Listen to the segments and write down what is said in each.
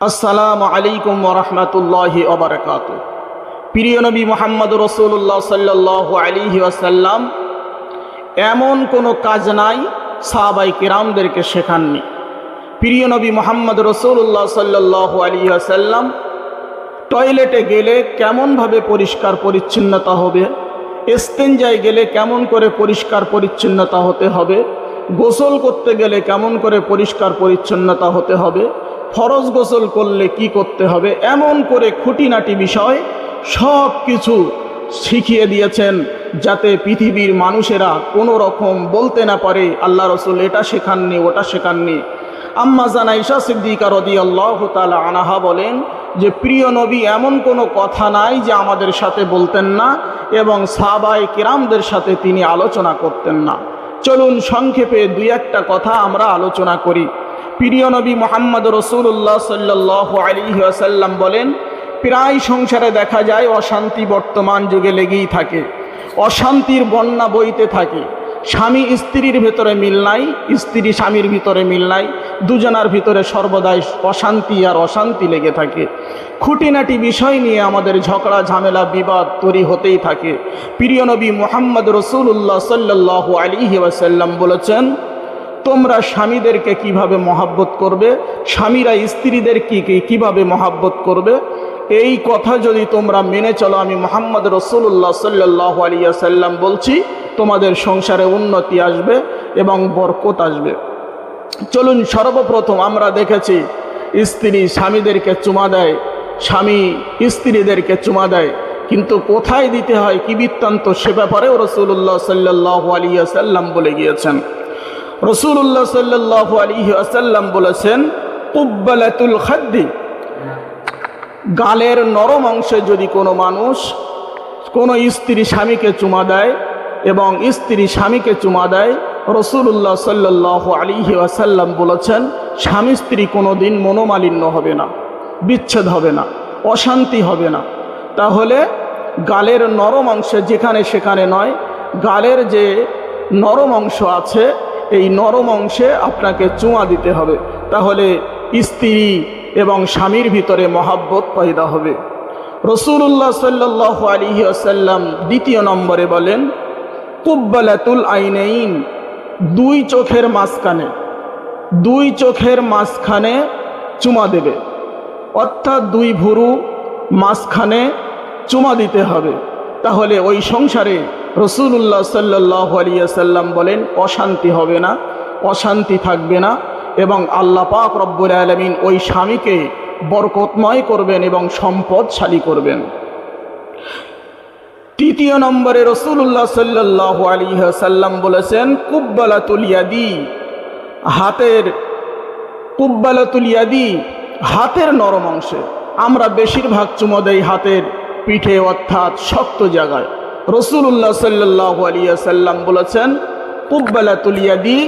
আসসালামু আলাইকুম ওয়া রাহমাতুল্লাহি ওয়া বারাকাতুহু। প্রিয় নবী মুহাম্মদ রাসূলুল্লাহ সাল্লাল্লাহু আলাইহি ওয়াসাল্লাম এমন কোনো কাজ নাই সাহাবায়ে কিরামদেরকে শেখাননি। প্রিয় নবী মুহাম্মদ রাসূলুল্লাহ সাল্লাল্লাহু আলাইহি ওয়াসাল্লাম টয়লেটে গেলে কেমনভাবে পরিষ্কার পরিচ্ছন্নতা হবে, ইস্তেঞ্জায় গেলে কেমন করে পরিষ্কার পরিচ্ছন্নতা হতে হবে, গোসল করতে গেলে কেমন করে পরিষ্কার পরিচ্ছন্নতা হতে হবে, ফরজ গোসল করলে কি করতে হবে, এমন করে খুঁটিনাটি বিষয় সব কিছু শিখিয়ে দিয়েছেন যাতে পৃথিবীর মানুষেরা কোনো রকম বলতে না পারে আল্লাহ রসুল এটা শেখাননি ওটা শেখাননি। আম্মা জান আয়েশা সিদ্দিকা রাদিয়াল্লাহু তাআলা আনহা বলেন যে প্রিয় নবী এমন কোনো কথা নাই যে আমাদের সাথে বলতেন না এবং সাহাবায়ে কিরামদের সাথে তিনি আলোচনা করতেন না। চলুন সংক্ষেপে দুই একটা কথা আমরা আলোচনা করি। প্রিয় নবী মুহাম্মদ রাসূলুল্লাহ সাল্লাল্লাহু আলাইহি ওয়াসাল্লাম বলেন, প্রায় সংসারে দেখা যায় অশান্তি বর্তমান যুগে লেগেই থাকে, অশান্তির বন্যা বইতে থাকে। স্বামী স্ত্রীর ভিতরে মিল নাই, স্ত্রী স্বামীর ভিতরে মিল নাই, দুজনার ভিতরে সর্বদাই অশান্তি আর অশান্তি লেগে থাকে। খুঁটিনাটি বিষয় নিয়ে আমাদের ঝগড়া ঝামেলা বিবাদ তৈরি হতেই থাকে। প্রিয় নবী মুহাম্মদ রাসূলুল্লাহ সাল্লাল্লাহু আলাইহি ওয়াসাল্লাম বলেছেন, তোমরা স্বামীদেরকে কিভাবে মহাব্বত করবে, স্বামীরা স্ত্রীদেরকে কিভাবে মহাব্বত করবে, এই কথা যদি তোমরা মেনে চলো, আমি মুহাম্মদ রাসূলুল্লাহ সাল্লাল্লাহু আলাইহি ওয়াসাল্লাম বলছি, তোমাদের সংসারে উন্নতি আসবে এবং বরকত আসবে। চলুন সর্বপ্রথম আমরা দেখেছি স্ত্রী স্বামীদেরকে চুমা দেয়, স্বামী স্ত্রীদেরকে চুমা দেয়, কিন্তু কোথায় দিতে হয় কি বৃত্তান্ত সে ব্যাপারেও রাসূলুল্লাহ সাল্লাল্লাহু আলাইহি ওয়াসাল্লাম বলে গিয়েছেন। রাসূলুল্লাহ সাল্লাল্লাহু আলাইহি ওয়াসাল্লাম বলেছেন, কুব্বালাতুল খাদ্দি, গালের নরম অংশে যদি কোনো মানুষ কোনো স্ত্রী স্বামীকে চুমা দেয় এবং স্ত্রী স্বামীকে চুমা দেয়, রাসূলুল্লাহ সাল্লাল্লাহু আলাইহি ওয়াসাল্লাম বলেছেন স্বামী স্ত্রী কোনো দিন মনোমালিন্য হবে না, বিচ্ছেদ হবে না, অশান্তি হবে না। তাহলে গালের নরম অংশে যেখানে সেখানে নয়, গালের যে নরম অংশ আছে এই নরম অংশে আপনাকে চুমা দিতে হবে, তাহলে স্ত্রী এবং স্বামীর ভিতরে মহাব্বত পয়দা হবে। রাসূলুল্লাহ সাল্লাল্লাহু আলাইহি ওয়াসাল্লাম দ্বিতীয় নম্বরে বলেন, কুব্বালাতুল আইনাইন, দুই চোখের মাঝখানে চুমা দেবে, অর্থাৎ দুই ভুরু মাঝখানে চুমা দিতে হবে। তাহলে ওই সংসারে রাসূলুল্লাহ সাল্লাল্লাহু আলাইহি ওয়াসাল্লাম বলেন অশান্তি হবে না, অশান্তি থাকবে না এবং আল্লাহ পাক রব্বুল আলামিন ওই স্বামীকে বরকতময় করবেন এবং সম্পদশালী করবেন। তৃতীয় নম্বরে রাসূলুল্লাহ সাল্লাল্লাহু আলাইহি ওয়াসাল্লাম বলেছেন, কুব্বালাতুল ইয়াদি, হাতের নরম অংশে। আমরা বেশিরভাগ চুমো দেই হাতের পিঠে অর্থাৎ শক্ত জায়গায়। রাসূলুল্লাহ সাল্লাল্লাহু আলাইহি ওয়াসাল্লাম বলেছেন, কুব্বালাতুল ইয়াদি,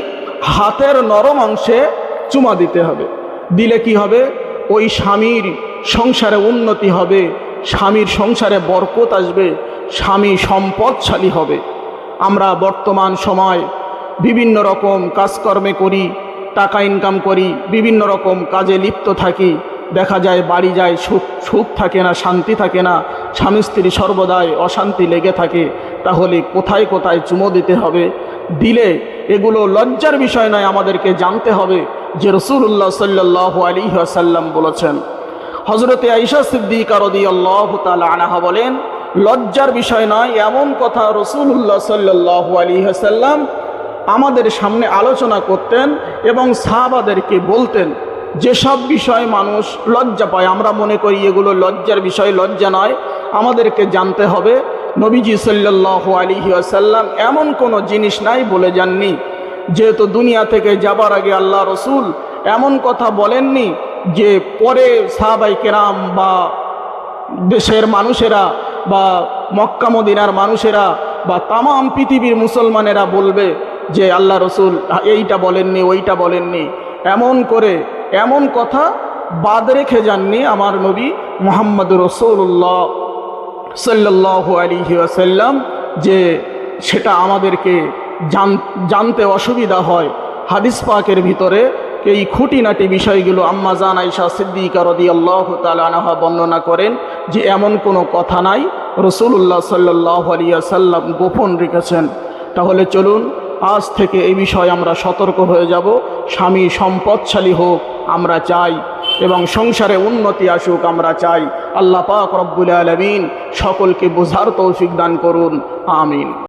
হাতের নরম অংশে চুমা দিতে হবে। দিলে কি হবে? ওই স্বামীর সংসারে উন্নতি হবে, স্বামীর সংসারে বরকত আসবে, স্বামী সম্পদশালী হবে। আমরা বর্তমান সময় বিভিন্ন রকম কাজকর্মে করি, টাকা ইনকাম করি, বিভিন্ন রকম কাজে লিপ্ত থাকি, দেখা যায় বাড়ি যায় সুখ থাকে না, শান্তি থাকে না, স্বামী স্ত্রী সর্বদাই অশান্তি লেগে থাকে। তাহলে কোথায় কোথায় চুমো দিতে হবে, দিলে এগুলো লজ্জার বিষয় নয়, আমাদেরকে জানতে হবে যে রাসূলুল্লাহ সাল্লাল্লাহু আলাইহি ওয়াসাল্লাম বলেছেন। হযরতে আয়েশা সিদ্দিকা রাদিয়াল্লাহু তাআলা আনহা বলেন, লজ্জার বিষয় নয়, এমন কথা রাসূলুল্লাহ সাল্লাল্লাহু আলাইহি ওয়াসাল্লাম আমাদের সামনে আলোচনা করতেন এবং সাহাবাদেরকে বলতেন। যেসব বিষয় মানুষ লজ্জা পায়, আমরা মনে করি এগুলো লজ্জার বিষয়, লজ্জা নয়, আমাদেরকে জানতে হবে নবীজি সাল্লাল্লাহু আলাইহি ওয়াসাল্লাম এমন কোনো জিনিস নাই বলে যাননি। যেহেতু দুনিয়া থেকে যাবার আগে আল্লাহ রসুল এমন কথা বলেননি যে পরে সাহাবায়ে কেরাম বা দেশের মানুষেরা বা মক্কা মদিনার মানুষেরা বা তামাম পৃথিবীর মুসলমানেরা বলবে যে আল্লাহ রসুল এইটা বলেননি ওইটা বলেননি। এমন কথা বাদ রেখে যাননি আমার নবী মুহাম্মদ রাসূলুল্লাহ সাল্লাল্লাহু আলাইহি ওয়াসাল্লাম, যে সেটা আমাদেরকে জানতে অসুবিধা হয়। হাদিস পাকের ভিতরে এই খুঁটিনাটি বিষয়গুলো আম্মা জান আয়েশা সিদ্দিকা রাদিয়াল্লাহু তাআলা আনহা বর্ণনা করেন যে এমন কোনো কথা নাই রাসূলুল্লাহ সাল্লাল্লাহু আলাইহি ওয়াসাল্লাম গোপন রেখেছেন। তাহলে চলুন আজ থেকে এই বিষয়ে আমরা সতর্ক হয়ে যাব। স্বামী সম্পদশালী হোক আমরা চাই এবং সংসারে উন্নতি আসুক আমরা চাই। আল্লাহ পাক রব্বুল আলামিন সকলকে বোঝার তৌফিক দান করুন, আমিন।